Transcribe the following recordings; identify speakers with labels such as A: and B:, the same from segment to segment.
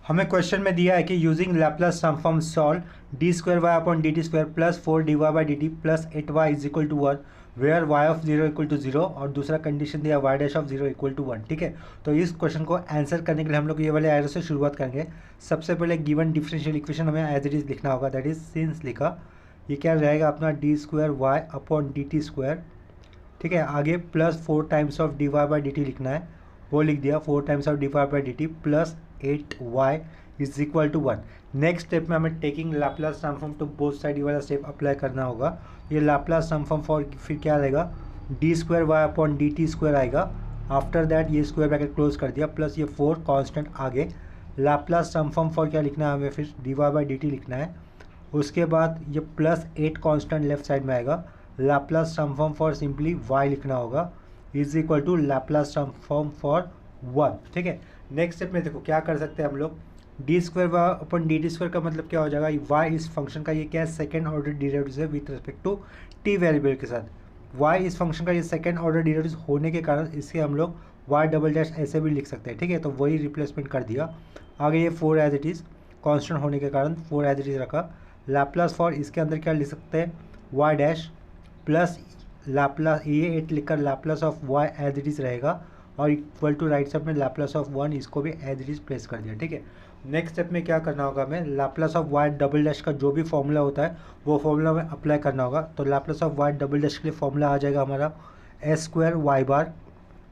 A: हमें क्वेश्चन में दिया है कि using Laplace transform solve d square y upon d t square plus 4 dy/dt plus 8y is equal to 1 where y of 0 equal to 0 और दूसरा condition दिया y dash of 0 equal to 1। ठीक है, तो इस क्वेश्चन को आंसर करने के लिए हम लोग ये वाले एरो से शुरुआत करेंगे। सबसे पहले गिवन डिफरेंशियल इक्वेशन हमें एज इट इज लिखना होगा, दैट इज सिंस लिखा, ये क्या रहेगा अपना d square y upon d t square. ठीक है, आगे प्लस 4 टाइम्स ऑफ dy/dt लिखना है, वो लिख दिया 4 times of dy/dt plus 8y is equal to 1। Next step में हमें taking Laplace transform to both side ये वाला स्टेप अप्लाई करना होगा। ये लैपलास ट्रांसफॉर्म फॉर फिर क्या रहेगा, d square y upon d t square आएगा। आफ्टर दैट ये स्क्वायर ब्रैकेट क्लोज कर दिया प्लस ये 4 कांस्टेंट आगे। लैपलास ट्रांसफॉर्म फॉर क्या लिखना है हमें, फिर dy/dt लिखना है। उसके बाद ये प्लस 8 कांस्टेंट लेफ्ट साइड में आएगा। Laplace transform for simply y लिखना होगा is equal to Laplace transform for 1। ठीक है, नेक्स्ट स्टेप में देखो क्या कर सकते हैं हम लोग, डी स्क्वायर वाई अपन डी टी स्क्वायर का मतलब क्या हो जाएगा, वाई इस फंक्शन का ये क्या है सेकेंड ऑर्डर डेरिवेटिव है with respect to t variable के साथ। वाई इस फंक्शन का ये सेकेंड ऑर्डर डेरिवेटिव होने के कारण इसके हम लोग वाई डबल डैश ऐसे भी लिख सकते हैं। ठीक है, तो वही रिप्लेसमेंट कर दिया। आगे ये 4 एज इट इज़ कॉन्स्टेंट होने के कारण 4 एज इट इज़ रखा। लैपलास फॉर इसके अंदर क्या लिख सकते हैं, वाई डैश प्लस लैपलास ये 8 लिखकर Laplace of y as it is रहेगा और इक्वल टू राइट साइड में लैपलास ऑफ 1 इसको भी एज इट इज़ प्लेस कर दिया। ठीक है, नेक्स्ट स्टेप में क्या करना होगा हमें, Laplace of y double dash का जो भी फॉर्मूला होता है वो फॉर्मूला में अप्लाई करना होगा। तो Laplace of y double dash के लिए फॉर्मूला आ जाएगा हमारा s square Y bar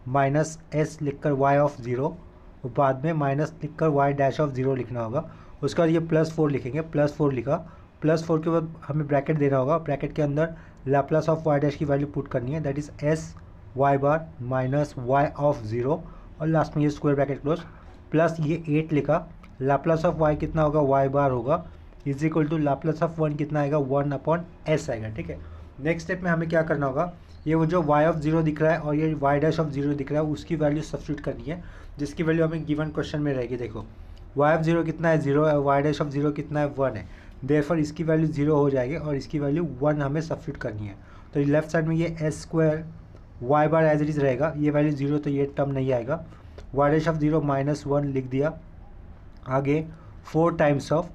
A: minus s लिखकर वाई ऑफ 0 और बाद में माइनस लिखकर वाई डैश ऑफ 0 लिखना होगा। उसके बाद ये प्लस 4 लिखेंगे, प्लस 4 लिखा, प्लस 4 के बाद हमें ब्रैकेट देना होगा। ब्रैकेट के अंदर लैपलास ऑफ वाई डैश की वैल्यू पुट करनी है, that is s y bar minus y of 0 और लास्ट में ये स्क्वायर ब्रैकेट क्लोज प्लस ये 8 लिखा। लैपलास ऑफ वाई कितना होगा, वाई बार होगा is equal to Laplace of 1 कितना आएगा, 1 अपॉन एस आएगा। ठीक है, नेक्स्ट स्टेप में हमें क्या करना होगा, ये वो जो वाई ऑफ 0 दिख रहा है और ये वाई डैश ऑफ 0 दिख रहा है उसकी वैल्यू सब्स्टिट्यूट करनी है, जिसकी वैल्यू हमें गिवन क्वेश्चन में रहेगी। देखो वाई ऑफ 0 कितना है, 0 है, वाई डैश ऑफ 0 कितना है, 1 है। देयरफॉर इसकी वैल्यू 0 हो जाएगी और इसकी वैल्यू 1 हमें सब्स्टिट्यूट करनी है। तो लेफ्ट साइड में ये S square Y bar as it is रहेगा, ये वैल्यू 0 तो ये टर्म नहीं आएगा। वाई डैश ऑफ 0 माइनस 1 लिख दिया। आगे 4 टाइम्स ऑफ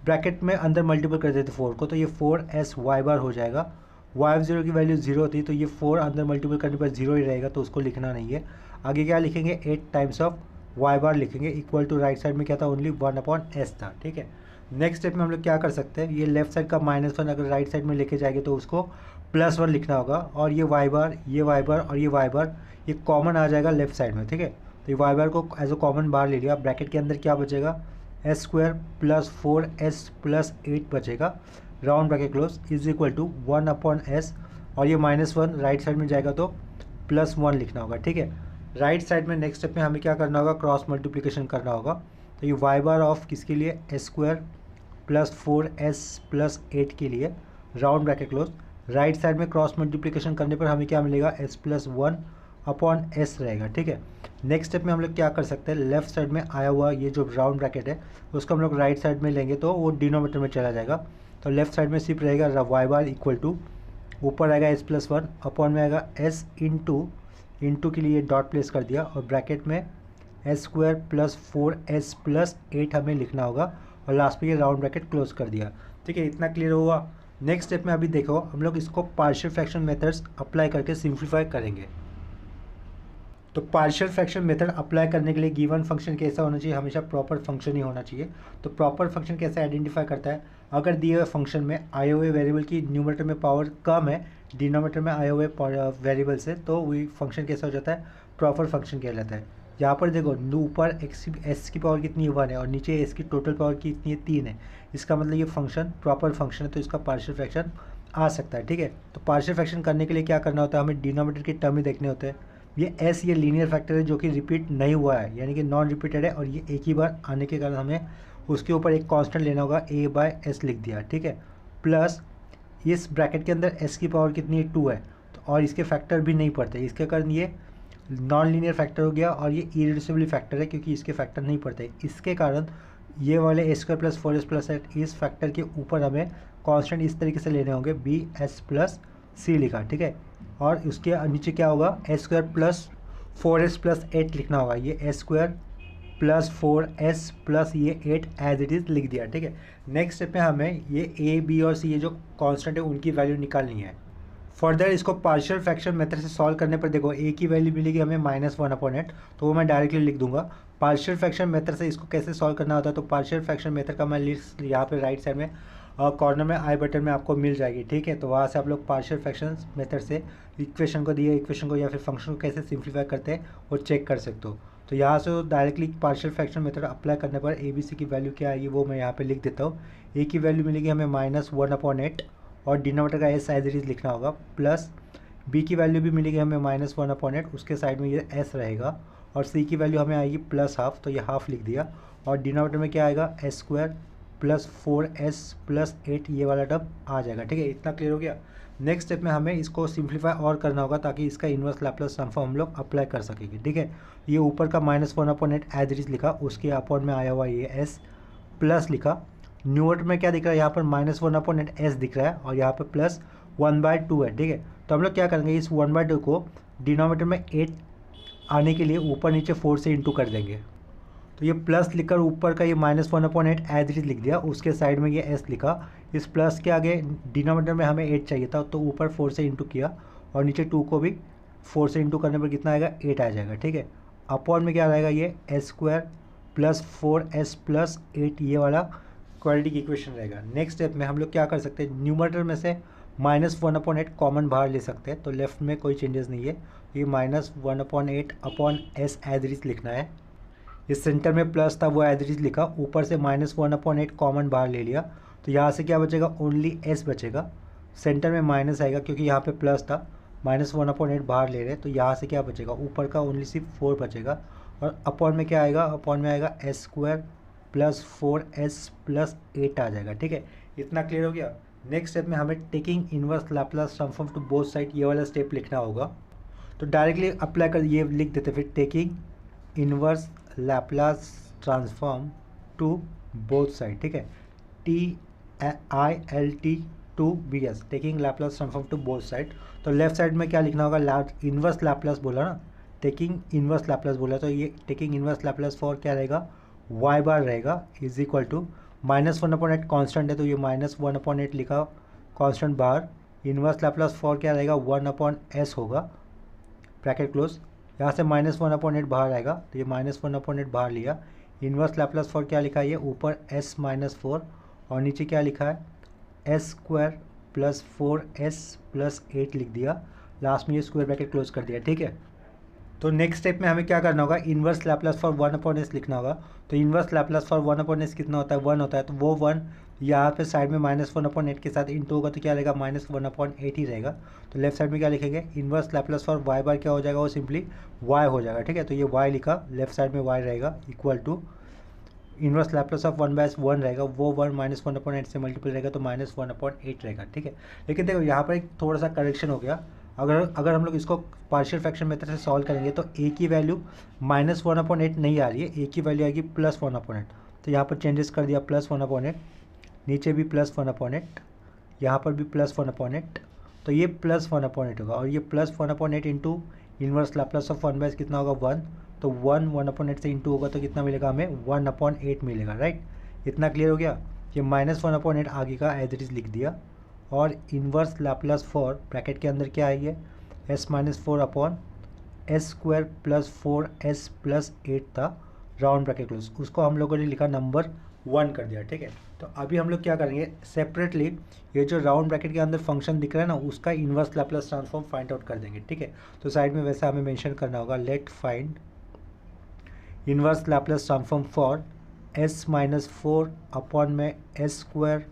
A: ब्रैकेट में अंदर मल्टीपल कर देते 4 को, तो ये 4s वाई बार हो जाएगा। वाई ऑफ 0 की वैल्यू 0 थी तो ये 4 अंदर मल्टीपल करने पर 0 ही रहेगा, तो उसको लिखना नहीं है। आगे क्या लिखेंगे, 8 टाइम्स ऑफ वाई बार लिखेंगे इक्वल टू राइट साइड में क्या था, ओनली 1 अपॉन एस था। ठीक है, नेक्स्ट स्टेप में हम लोग क्या कर सकते हैं, ये लेफ्ट साइड का -1 अगर राइट साइड में लेके जाएंगे तो उसको +1 लिखना होगा और ये वाई बार, ये वाई बार और ये वाई बार ये कॉमन आ जाएगा लेफ्ट साइड में। ठीक है, तो ये वाई बार को एज अ कॉमन बार ले लिया। ब्रैकेट के अंदर क्या बचेगा, S square plus 4s plus 8 बचेगा, round bracket close is equal to 1 upon s और ये -1 राइट साइड में जाएगा तो +1 लिखना होगा। ठीक है, राइट साइड में नेक्स्ट स्टेप में हमें क्या करना होगा, क्रॉस मल्टीप्लिकेशन करना होगा। तो ये वाई बार ऑफ किसके लिए, S square plus 4s plus 8 के लिए, round bracket close. Right side में क्रॉस मल्टीप्लिकेशन करने पर हमें क्या मिलेगा, s प्लस 1 अपॉन एस रहेगा। ठीक है, नेक्स्ट स्टेप में हम लोग क्या कर सकते हैं, लेफ्ट साइड में आया हुआ ये जो राउंड ब्रैकेट है उसको हम लोग राइट साइड में लेंगे तो वो डिनोमिनेटर में चला जाएगा। तो लेफ्ट साइड में सिर्फ रहेगा वाई बार इक्वल टू, ऊपर आएगा s प्लस 1 अपॉन में आएगा s इंटू के लिए डॉट प्लेस कर दिया और ब्रैकेट में S square plus 4s plus 8 हमें लिखना होगा और लास्ट में ये राउंड ब्रैकेट क्लोज कर दिया। ठीक है, इतना क्लियर हुआ। नेक्स्ट स्टेप में अभी देखो हम लोग इसको पार्शियल फ्रैक्शन मेथड्स अप्लाई करके सिंप्लीफाई करेंगे। तो पार्शियल फ्रैक्शन मेथड अप्लाई करने के लिए गिवन फंक्शन कैसा होना चाहिए, हमेशा प्रॉपर फंक्शन ही होना चाहिए। तो प्रॉपर फंक्शन कैसे आइडेंटिफाई करता है, अगर दिए हुए फंक्शन में आए हुए वेरिएबल की न्यूमरेटर में पावर कम है, डिनोमिनेटर में आए हुए वेरिएबल से, तो वही फंक्शन कैसा हो जाता है, प्रॉपर फंक्शन कहलाता है। यहाँ पर देखो ऊपर एस की पावर कितनी 1 है और नीचे एस की टोटल पावर कितनी है 3 है, इसका मतलब ये फंक्शन प्रॉपर फंक्शन है तो इसका पार्शियल फ्रैक्शन आ सकता है। ठीक है, तो पार्शियल फ्रैक्शन करने के लिए क्या करना होता है, हमें डिनोमिनेटर के टर्म ही देखने होते हैं। ये एस ये लीनियर फैक्टर है जो कि रिपीट नहीं हुआ है, यानी कि नॉन रिपीटेड है और ये एक ही बार आने के कारण हमें उसके ऊपर एक कांस्टेंट लेना होगा, a/s लिख दिया। ठीक है, प्लस इस ब्रैकेट के अंदर s की पावर कितनी है 2 है तो और इसके फैक्टर भी नहीं पड़ते, इसके कारण ये नॉन लीनियर फैक्टर हो गया और ये इरेड्यूसिबल फैक्टर है क्योंकि इसके फैक्टर नहीं पड़ते। इसके कारण ये वाले a square plus 4s plus 8 इस फैक्टर के ऊपर हमें कांस्टेंट इस तरीके से लेने होंगे, bs प्लस c लिखा। ठीक है, और उसके नीचे क्या होगा, s square plus 4s plus 8 लिखना होगा, ये s square plus 4s plus ये 8 एज इट इज़ लिख दिया, ठीक है। नेक्स्ट स्टेप में हमें ये a b और c ये जो कांस्टेंट है उनकी वैल्यू निकालनी है। फर्दर इसको पार्शियल फ्रैक्शन मेथड से सॉल्व करने पर देखो a की वैल्यू मिलेगी हमें -1/8, तो वो मैं डायरेक्टली लिख दूंगा। पार्शियल फ्रैक्शन मेथड से इसको कैसे सॉल्व करना होता है, तो पार्शियल फ्रैक्शन मेथड का मैं लिस्ट यहाँ पे राइट साइड में कॉर्नर में आई बटन में आपको मिल जाएगी, ठीक है। तो वहाँ से आप लोग पार्शियल फ्रैक्शन मेथड से इक्वेशन को दिए इक्वेशन को या फिर फंक्शन को कैसे सिंप्लीफाई करते हैं वो चेक कर सकते हो। तो यहाँ से directly partial fraction method apply करने पर ए बी सी की वैल्यू क्या आएगी वो मैं यहाँ पे लिख देता हूँ। ए की वैल्यू मिलेगी हमें -1/8 और डिनोमिनेटर का एस एज इट इज लिखना होगा, प्लस बी की वैल्यू भी मिलेगी हमें -1/8, उसके साइड में ये एस रहेगा, और सी की वैल्यू हमें आएगी +½ तो ये हाफ लिख दिया, और डिनोमिनेटर में क्या आएगा s² प्लस 4s प्लस 8 ये वाला टर्म आ जाएगा, ठीक है। इतना क्लियर हो गया। नेक्स्ट स्टेप में हमें इसको सिंप्लीफाई और करना होगा ताकि इसका इन्वर्स लैप्लास ट्रांसफॉर्म हम लोग अप्लाई कर सकेंगे, ठीक है। ये ऊपर का -1/8 एज इट इज लिखा, उसके अपॉन में आया हुआ ये s प्लस लिखा, न्यूमरेटर में क्या दिख रहा है यहाँ पर -1/8 s दिख रहा है और यहाँ पर प्लस 1/2 है, ठीक है। तो हम लोग क्या करेंगे, इस 1/2 को डिनोमिनेटर में 8 आने के लिए ऊपर नीचे 4 से इंटू कर देंगे। तो ये प्लस लिखकर ऊपर का ये -1/8 एज इट इज लिख दिया, उसके साइड में ये s लिखा, इस प्लस के आगे डिनोमिनेटर में हमें 8 चाहिए था तो ऊपर 4 से इंटू किया और नीचे 2 को भी 4 से इंटू करने पर कितना आएगा 8 आ जाएगा, ठीक है। अपॉन में क्या रहेगा ये s² प्लस 4s प्लस 8 ये वाला क्वाड्रेटिक इक्वेशन रहेगा। नेक्स्ट स्टेप में हम लोग क्या कर सकते हैं, न्यूमरेटर में से -1/8 कॉमन बाहर ले सकते हैं, तो लेफ्ट में कोई चेंजेस नहीं है, ये -1/8 upon s as it is लिखना है। इस सेंटर में प्लस था वो एज इट इज लिखा, ऊपर से -1/8 कॉमन बाहर ले लिया, तो यहाँ से क्या बचेगा ओनली s बचेगा, सेंटर में माइनस आएगा क्योंकि यहाँ पे प्लस था, -1/8 बाहर ले रहे हैं तो यहाँ से क्या बचेगा ऊपर का ओनली सिर्फ 4 बचेगा, और अपॉन में क्या आएगा, अपॉन में आएगा s² प्लस 4s प्लस 8 आ जाएगा, ठीक है। इतना क्लियर हो गया। नेक्स्ट स्टेप में हमें taking inverse Laplace transform to both side ये वाला स्टेप लिखना होगा, तो डायरेक्टली अप्लाई कर ये लिख देते फिर taking inverse Laplace transform to both side, ठीक है, TILT2BS taking Laplace transform to both side. तो लेफ्ट साइड में क्या लिखना होगा, इनवर्स लैप्लास बोला ना, टेकिंग इनवर्स लैप्लास बोला, तो ये टेकिंग इनवर्स लैप्लास फॉर क्या रहेगा y बार रहेगा इज इक्वल टू -1/8 कॉन्स्टेंट है तो ये -1/8 लिखा constant bar, inverse Laplace for क्या रहेगा 1/s होगा, ब्रैकेट क्लोज, यहाँ से -1/8 बाहर आएगा तो ये -1/8 बाहर लिया, इनवर्स लैप्लास फॉर क्या लिखा है ये ऊपर s-4 और नीचे क्या लिखा है s² प्लस 4s प्लस 8 लिख दिया, लास्ट में ये स्क्वायर ब्रैकेट क्लोज कर दिया, ठीक है। तो नेक्स्ट स्टेप में हमें क्या करना होगा, इनवर्स लैप्लास फॉर 1/s लिखना होगा, तो इनवर्स लैप्लास फॉर 1/s कितना होता है 1 होता है, तो वो 1 यहाँ पे साइड में -1/8 के साथ इंटू होगा तो क्या रहेगा -1/8 ही रहेगा। तो लेफ्ट साइड में क्या लिखेंगे, inverse Laplace for y bar क्या हो जाएगा वो सिंपली y हो जाएगा, ठीक है। तो ये y लिखा, लेफ्ट साइड में y रहेगा equal to inverse Laplace of 1/1 रहेगा, वो 1 -1/8 से मल्टीपल रहेगा तो -1/8 रहेगा, ठीक है। लेकिन देखो यहाँ पर एक थोड़ा सा करेक्शन हो गया, अगर हम लोग इसको पार्शियल फ्रैक्शन मेथड से सॉल्व करेंगे तो a की वैल्यू -1/8 नहीं आ रही है, a की वैल्यू आएगी +1/8, तो यहाँ पर चेंजेस कर दिया +1/8, नीचे भी +1/8, यहाँ पर भी +1/8, तो ये +1/8 होगा, और ये +1/8 into inverse Laplace of 1/s कितना होगा 1, तो 1/8 से इंटू होगा तो कितना मिलेगा हमें 1/8 मिलेगा, राइट। इतना क्लियर हो गया। ये -1/8 आगे का एज इट इज़ लिख दिया, और इनवर्स लैप्लास फॉर ब्रैकेट के अंदर क्या आई है s-4 upon s² plus 4s plus 8 था, राउंड ब्रैकेट क्लोज, उसको हम लोगों ने लिखा नंबर 1 कर दिया, ठीक है। तो अभी हम लोग क्या करेंगे, सेपरेटली ये जो राउंड ब्रैकेट के अंदर फंक्शन दिख रहा है ना उसका inverse Laplace transform find out कर देंगे, ठीक है। तो साइड में वैसा हमें मेंशन करना होगा, let find inverse Laplace transform for s-4 upon में s²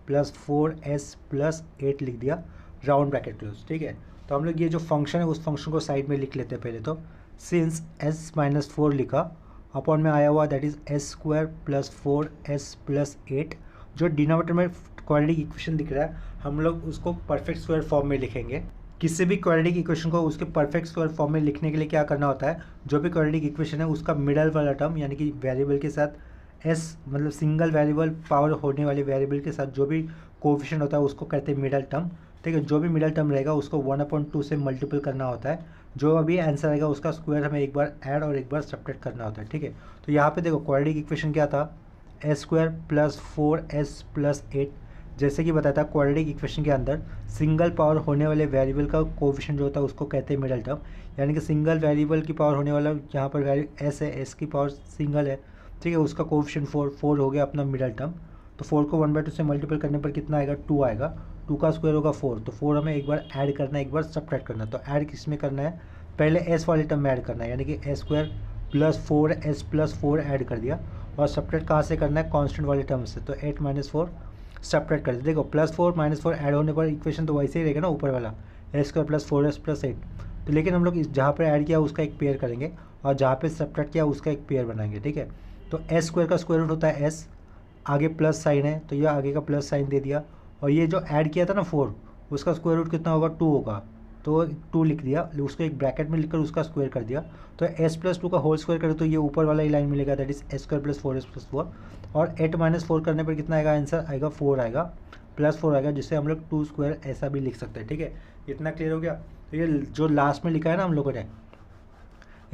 A: प्लस 4s प्लस 8 लिख दिया, राउंड ब्रैकेट क्लोज, ठीक है। तो हम लोग ये जो फंक्शन है उस फंक्शन को साइड में लिख लेते हैं पहले, तो सिंस s-4 लिखा, अपॉन में आया हुआ that is s² plus 4s plus 8, जो डिनोमिनेटर में क्वाड्रेटिक इक्वेशन दिख रहा है हम लोग उसको परफेक्ट स्क्वायर फॉर्म में लिखेंगे। किसी भी क्वाड्रेटिक इक्वेशन को उसके परफेक्ट स्क्वायर फॉर्म में लिखने के लिए क्या करना होता है, जो भी क्वाड्रेटिक इक्वेशन है उसका मिडल वाला टर्म यानी कि वेरिएबल के साथ s मतलब सिंगल वेरिएबल पावर होने वाले वेरिएबल के साथ जो भी कोएफिशिएंट होता है उसको कहते हैं मिडल टर्म, ठीक है। जो भी मिडल टर्म रहेगा उसको 1/2 से मल्टीपल करना होता है जो अभी आंसर आएगा उसका स्क्वायर हमें एक बार ऐड और एक बार सब्ट्रैक्ट करना होता है, ठीक है। तो यहाँ पे देखो क्वाड्रेटिक इक्वेशन क्या था, S square plus 4s plus 8। जैसे कि बताया था क्वाड्रेटिक इक्वेशन के अंदर सिंगल पावर होने वाले वेरिएबल का कोएफिशिएंट जो होता है उसको कहते हैं मिडल टर्म, यानी कि सिंगल वेरिएबल की पावर होने वाला यहाँ पर वैल्यू एस है, एस की पावर सिंगल है, ठीक है, उसका कोएफिशिएंट 4 हो गया अपना मिडल टर्म। तो 4 को 1/2 से मल्टीपल करने पर कितना आएगा, 2 आएगा, 2 का स्क्वायर होगा 4, तो 4 हमें एक बार ऐड करना है, एक बार सब्ट्रैक्ट करना है। तो ऐड किस में करना है, पहले एस वाले टर्म में ऐड करना है, यानी कि S square plus 4s plus 4 add कर दिया, और सब्ट्रैक्ट कहाँ से करना है, कांस्टेंट वाले टर्म से। तो 8 - 4 सब्ट्रैक्ट कर दिया। देखो +4 - 4 ऐड होने पर इक्वेशन तो वैसे ही रहेगा ना ऊपर वाला, S square plus 4s plus 8। तो लेकिन हम लोग इस जहाँ पर ऐड किया उसका एक पेयर करेंगे, और जहाँ पे सब्ट्रैक्ट किया उसका एक पेयर बनाएंगे, ठीक है। तो एस स्क्वायर का स्क्वायर रूट होता है एस, आगे प्लस साइन है तो ये आगे का प्लस साइन दे दिया, और ये जो ऐड किया था ना 4, उसका स्क्वायर रूट कितना होगा, 2 होगा, तो 2 लिख दिया, उसको एक ब्रैकेट में लिखकर उसका स्क्वायर कर दिया। तो s प्लस 2 का होल स्क्वायर करें तो ये ऊपर वाला ही लाइन मिलेगा, that is S square plus 4s plus 4। और 8 - 4 करने पर कितना आएगा, आंसर आएगा 4 आएगा, प्लस 4 आएगा, जिससे हम लोग 2 स्क्वायर ऐसा भी लिख सकते हैं, ठीक है। इतना क्लियर हो गया। तो ये जो लास्ट में लिखा है ना हम लोगों ने,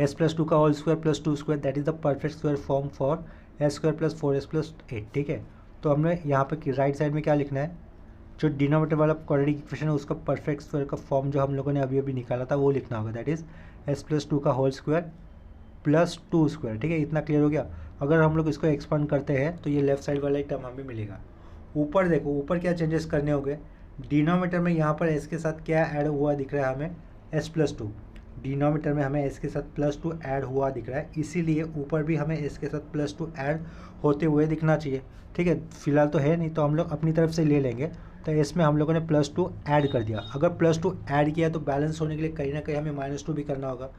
A: s प्लस 2 का whole square plus 2 square, that is the perfect square form for s square plus 4s plus 8, ठीक है। तो हमने यहाँ पे राइट साइड में क्या लिखना है, जो डिनोमिनेटर वाला क्वाड्रेटिक इक्वेशन है उसका परफेक्ट स्क्वायर का फॉर्म जो हम लोगों ने अभी अभी निकाला था वो लिखना होगा, दैट इज एस प्लस 2 का होल स्क्वायर प्लस 2 स्क्वायर, ठीक है। इतना क्लियर हो गया। अगर हम लोग इसको एक्सपांड करते हैं तो ये लेफ्ट साइड वाला एक टर्म हमें मिलेगा। ऊपर देखो, ऊपर क्या चेंजेस करने होंगे, डिनोमिनेटर में यहाँ पर एस के साथ क्या ऐड हुआ दिख रहा है हमें, एस प्लस 2, डिनोमिनेटर में हमें एस के साथ +2 ऐड हुआ दिख रहा है, इसीलिए ऊपर भी हमें एस के साथ +2 ऐड होते हुए दिखना चाहिए, ठीक है। फिलहाल तो है नहीं, तो हम लोग अपनी तरफ से ले लेंगे। तो इसमें हम लोगों ने +2 ऐड कर दिया। अगर +2 ऐड किया तो बैलेंस होने के लिए कहीं ना कहीं हमें -2 भी करना होगा।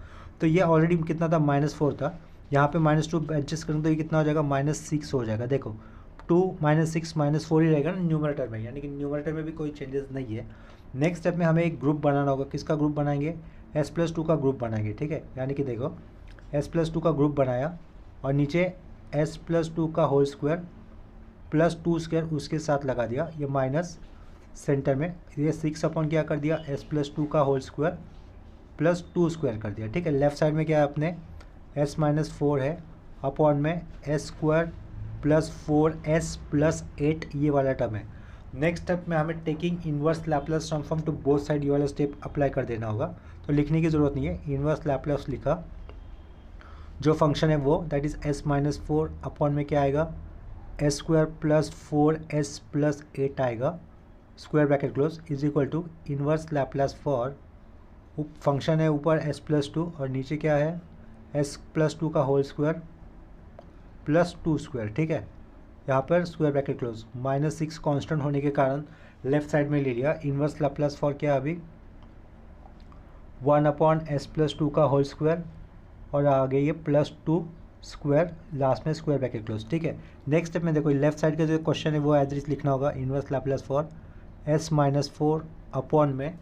A: तो ये ऑलरेडी कितना था, -4 था, यहाँ पे -2 एडजस्ट करें तो ये कितना हो जाएगा, -6 हो जाएगा। देखो 2 - 6 -4 ही रहेगा ना न्यूमरेटर में, यानी कि न्यूमरेटर में भी कोई चेंजेस नहीं है। नेक्स्ट स्टेप में हमें एक ग्रुप बनाना होगा, किसका ग्रुप बनाएंगे, s प्लस 2 का ग्रुप बनाएंगे, ठीक है। यानी कि देखो s प्लस 2 का ग्रुप बनाया, और नीचे s प्लस 2 का होल स्क्वायर प्लस 2 स्क्वायर उसके साथ लगा दिया, ये माइनस सेंटर में, ये 6 अपॉन क्या कर दिया, s प्लस 2 का होल स्क्वायर प्लस 2 स्क्वायर कर दिया, ठीक है। लेफ्ट साइड में क्या है अपने s - 4 है, अपॉन में s square plus 4s plus 8 ये वाला टर्म है। नेक्स्ट स्टेप में हमें taking inverse Laplace transform to both side ये वाला स्टेप अप्लाई कर देना होगा। तो लिखने की ज़रूरत नहीं है, इनवर्स लैप्लास लिखा, जो फंक्शन है वो दैट इज s - 4 अपॉन में क्या आएगा, S square plus 4s plus 8 आएगा, square bracket close, is equal to inverse Laplace for, function है ऊपर s प्लस 2 और नीचे क्या है, s प्लस 2 का होल स्क्वायर प्लस 2 स्क्वायर, ठीक है। यहाँ पर स्क्वायर ब्रैकेट क्लोज, -6 कांस्टेंट होने के कारण लेफ्ट साइड में ले लिया। इनवर्स लैप्लास फॉर क्या अभी 1 अपॉन s प्लस 2 का होल स्क्वायर, और आगे ये प्लस 2 स्क्वायर, लास्ट में स्क्वायर ब्रैकेट क्लोज, ठीक है। नेक्स्ट स्टेप में देखो लेफ्ट साइड का जो क्वेश्चन है वो एज इट लिखना होगा, inverse Laplace for s - 4 upon में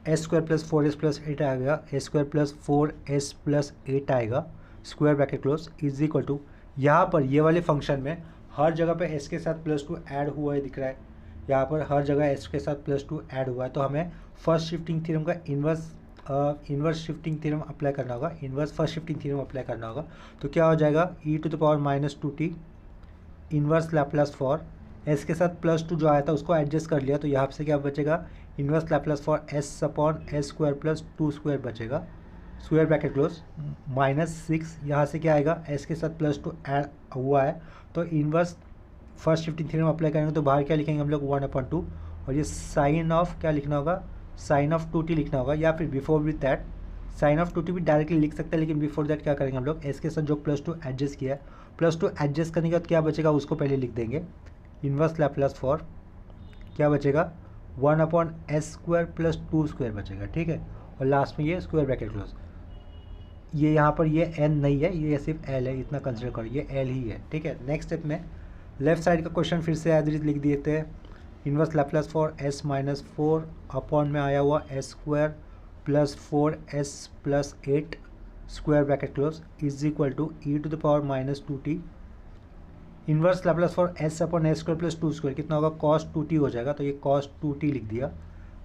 A: s square plus 4s plus 8 आएगा, s square plus 4s plus 8 आएगा, square bracket close, is equal to, यहाँ पर ये वाले फंक्शन में हर जगह पे s के साथ +2 ऐड हुआ है दिख रहा है, यहाँ पर हर जगह s के साथ +2 ऐड हुआ है। तो हमें फर्स्ट शिफ्टिंग थ्योरम का इन्वर्स शिफ्टिंग थ्योरम अप्लाई करना होगा, inverse first shifting theorem apply करना होगा। तो क्या हो जाएगा, e⁻⁻2t inverse Laplace for s के साथ +2 जो आया था उसको एडजस्ट कर लिया, तो यहाँ से क्या बचेगा, inverse Laplace for s upon s square plus 2 square बचेगा, स्क्वायर ब्रैकेट क्लोज, -6, यहाँ से क्या आएगा, s के साथ +2 ऐड हुआ है, तो inverse first shifting theorem apply करेंगे तो बाहर क्या लिखेंगे हम लोग 1/2, और ये साइन ऑफ क्या लिखना होगा, साइन ऑफ 2t लिखना होगा, या फिर before with that sine of 2t भी डायरेक्टली लिख सकते हैं, लेकिन बिफोर दैट क्या करेंगे हम लोग, s के साथ जो +2 एडजस्ट किया है, +2 एडजस्ट करने के बाद क्या बचेगा उसको पहले लिख देंगे, इन्वर्स लैप्लास फॉर क्या बचेगा 1/s स्क्वायर प्लस 2 स्क्वायर बचेगा, ठीक है। और लास्ट में ये स्क्वायर ब्रैकेट क्लोज, ये यहाँ पर ये n नहीं है, ये सिर्फ l है, इतना कंसिडर करो, ये l ही है, ठीक है। नेक्स्ट स्टेप में लेफ्ट साइड का क्वेश्चन फिर से एज इट इज लिख देते हैं, inverse Laplace for s - 4 upon में आया हुआ s square plus 4s plus 8 square bracket close, is equal to e⁻⁻2t inverse Laplace for s upon s square plus 2 square कितना होगा, cos 2t हो जाएगा, तो ये cos 2t लिख दिया,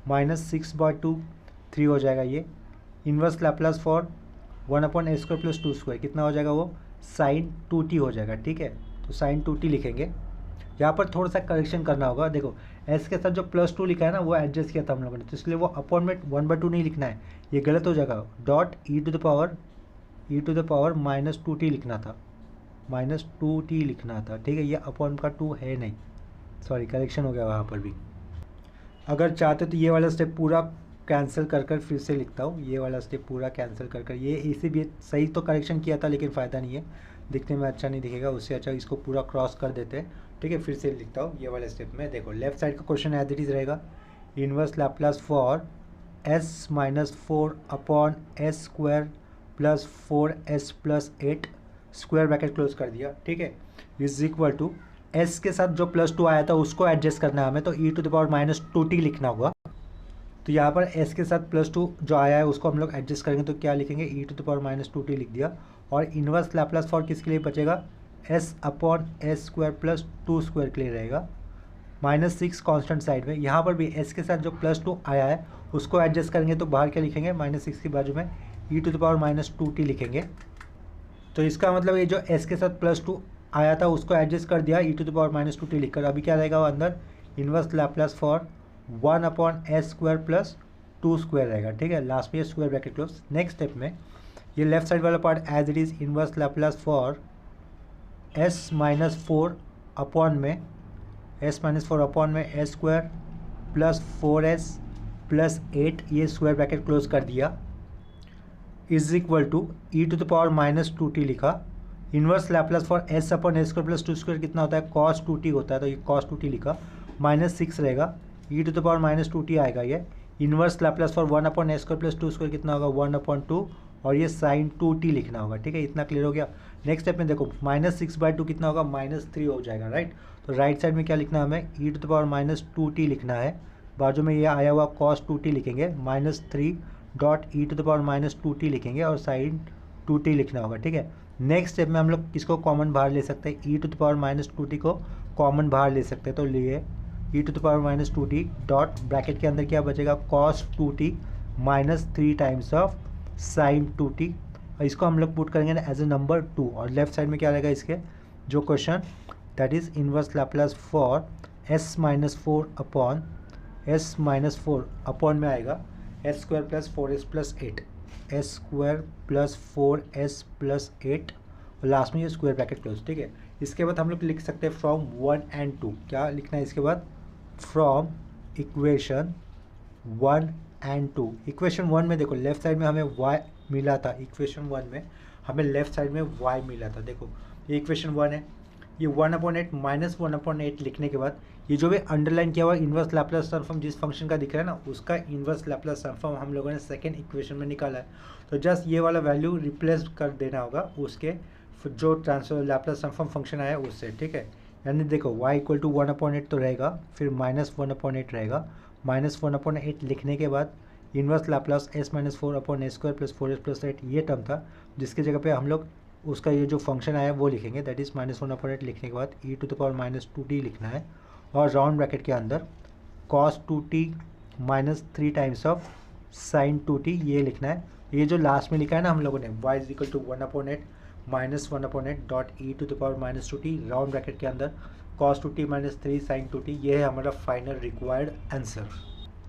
A: -6/2 3 हो जाएगा ये, inverse Laplace for 1/s² plus 2² कितना हो जाएगा वो sin 2t हो जाएगा। ठीक है, तो sin 2t लिखेंगे। यहाँ पर थोड़ा सा करेक्शन करना होगा। देखो s के साथ जो +2 लिखा है ना वो एडजस्ट किया था हम लोगों ने, तो इसलिए वो अपॉन में 1/2 नहीं लिखना है, ये गलत हो जाएगा। Dot e to the power -2t लिखना था, -2t लिखना था। ठीक है, ये अपॉन का 2 है नहीं, सॉरी करेक्शन हो गया वहाँ पर भी। अगर चाहते तो ये वाला स्टेप पूरा कैंसिल कर फिर से लिखता हूँ, ये वाला स्टेप पूरा कैंसिल कर ये इसी भी सही तो करेक्शन किया था लेकिन फ़ायदा नहीं है, दिखने में अच्छा नहीं दिखेगा, उससे अच्छा इसको पूरा क्रॉस कर देते हैं। ठीक है, फिर से लिखता हूँ ये वाला स्टेप में। देखो लेफ्ट साइड का क्वेश्चन एज इट इज़ रहेगा, inverse Laplace for s-4/s² plus 4s plus 8 square bracket close कर दिया। ठीक है, इज इक्वल टू s के साथ जो +2 आया था उसको एडजस्ट करना है हमें, तो e to the power -2t लिखना होगा। तो यहाँ पर s के साथ +2 जो आया है उसको हम लोग एडजस्ट करेंगे, तो क्या लिखेंगे e to the power -2t लिख दिया। और इन्वर्स लैप्लास फॉर किसके लिए बचेगा, s/s² प्लस 2² के लिए रहेगा। -6 कांस्टेंट साइड में, यहाँ पर भी s के साथ जो +2 आया है उसको एडजस्ट करेंगे, तो बाहर क्या लिखेंगे, -6 की बाजू में e to the power -2t लिखेंगे। तो इसका मतलब ये जो s के साथ +2 आया था उसको एडजस्ट कर दिया, e to the power -2t लिखकर। अभी क्या रहेगा वो अंदर, inverse Laplace for 1/s² plus 2² रहेगा। ठीक है, लास्ट में ये square bracket close. Next step में ये लेफ्ट साइड वाला part as it is, inverse Laplace for s-4 upon में s² प्लस 4s प्लस 8 ये स्क्वायर ब्रैकेट क्लोज कर दिया, is equal to e to the power -2t लिखा। Inverse Laplace for s/s² plus 2² कितना होता है, cos 2t होता है, तो ये cos 2t लिखा। -6 रहेगा, e to the power -2t आएगा ये। Inverse Laplace for 1/s² plus 2² कितना होगा, 1/2, और ये sin 2t लिखना होगा। ठीक है, इतना क्लियर हो गया। नेक्स्ट स्टेप में देखो -6/2 कितना होगा, -3 हो जाएगा, राइट। तो राइट साइड में क्या लिखना है हमें, e to the power -2t लिखना है, बाजू में ये आया हुआ cos 2t लिखेंगे, -3 dot e to the power -2t लिखेंगे और sin 2t लिखना होगा। ठीक है, नेक्स्ट स्टेप में हम लोग किसको कॉमन बाहर ले सकते हैं, e to the power -2t को कॉमन बाहर ले सकते हैं, तो लिए e to the power -2t dot bracket के अंदर क्या बचेगा, cos 2t -3 times of sin 2t, और इसको हम लोग पुट करेंगे एज ए नंबर 2। और लेफ्ट साइड में क्या रहेगा इसके जो question, that is inverse Laplace for s-4 upon में आएगा s² plus 4s plus 8, s² plus 4s plus 8, और लास्ट में ये स्क्वायर ब्रैकेट क्लोज। ठीक है, इसके बाद हम लोग लिख सकते हैं फ्रॉम 1 and 2, क्या लिखना है इसके बाद, फ्रॉम इक्वेशन 1 and 2। इक्वेशन 1 में देखो लेफ्ट साइड में हमें y मिला था, इक्वेशन 1 में हमें लेफ्ट साइड में y मिला था। देखो ये इक्वेशन 1 है, ये 1/8 -1/8 लिखने के बाद ये जो भी अंडरलाइन किया हुआ इन्वर्स लैप्लास ट्रांसफॉर्म जिस फंक्शन का दिख रहा है ना, उसका इन्वर्स लैप्लास ट्रांसफॉर्म हम लोगों ने सेकेंड इक्वेशन में निकाला है। तो जस्ट ये वाला वैल्यू रिप्लेस कर देना होगा उसके जो ट्रांसफर लैप्लास ट्रांसफॉर्म फंक्शन आया उससे। ठीक है, यानी देखो y इक्वल टू 1/8 तो रहेगा, फिर -1/8 रहेगा, -1/8 लिखने के बाद inverse Laplace s-4/s² plus 4s plus 8 ये टर्म था, जिसकी जगह पे हम लोग उसका ये जो फंक्शन आया वो लिखेंगे, दैट इज़ -1/8 लिखने के बाद e to the power -2t लिखना है, और राउंड ब्रैकेट के अंदर cos 2t -3 times of sin 2t ये लिखना है। ये जो लास्ट में लिखा है ना हम लोगों ने y is equal to 1/8 -1/8 dot e to the power -2t round bracket के अंदर cos 2t -3 sin 2t, ये है हमारा फाइनल रिक्वायर्ड आंसर।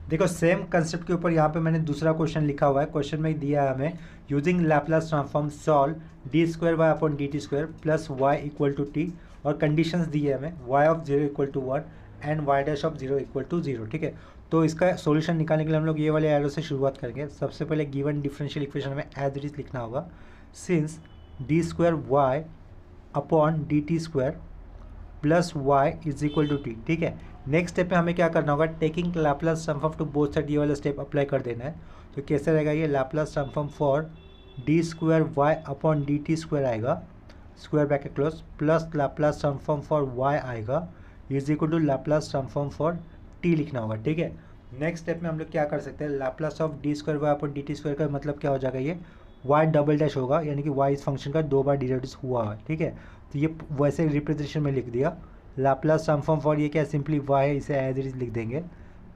A: देखो सेम कंसेप्ट के ऊपर यहाँ पे मैंने दूसरा क्वेश्चन लिखा हुआ है। क्वेश्चन में दिया है हमें, using Laplace transform solve d² plus y equal to t, और कंडीशंस दी है हमें y of 0 equal to 1 and y dash of 0 equal to 0। ठीक है, तो इसका सॉल्यूशन निकालने के लिए हम लोग ये वाले एरो से शुरुआत करेंगे। सबसे पहले गिवन डिफरेंशियल इक्वेशन में एज इट इज लिखना होगा, since d² upon dt² plus y is equal to t। ठीक है, नेक्स्ट स्टेप में हमें क्या करना होगा, taking Laplace transform to both side, ये वाला स्टेप अप्लाई कर देना है। तो कैसे रहेगा ये, Laplace transform for d² upon dt² आएगा, square bracket close, plus Laplace transform for y आएगा is equal to Laplace transform for t लिखना होगा। ठीक है, नेक्स्ट स्टेप में हम लोग क्या कर सकते हैं, Laplace of d² upon dt² का मतलब क्या हो जाएगा, ये y डबल डैश होगा, यानी कि y इस फंक्शन का 2 बार डेरिवेटिव हुआ है। ठीक है, तो ये वैसे रिप्रेजेंटेशन में लिख दिया। लैप्लास ट्रांसफॉर्म फॉर ये क्या सिंपली y है, इसे एज इट इज लिख देंगे,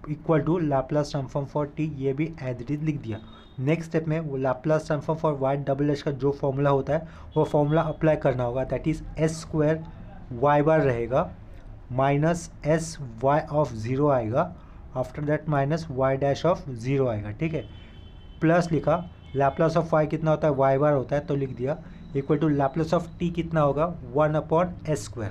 A: equal to Laplace transform for t, ये भी एज इट इज लिख दिया। नेक्स्ट स्टेप में वो Laplace transform for y double h का जो फॉर्मूला होता है वो फॉर्मूला अप्लाई करना होगा, that is S square Y bar रहेगा minus S Y of zero आएगा, after that minus Y dash of zero आएगा, ठीक है। प्लस लिखा, लैप्लास ऑफ वाई कितना होता है, वाई बार होता है तो लिख दिया, equal to Laplace of t कितना होगा, 1/s²।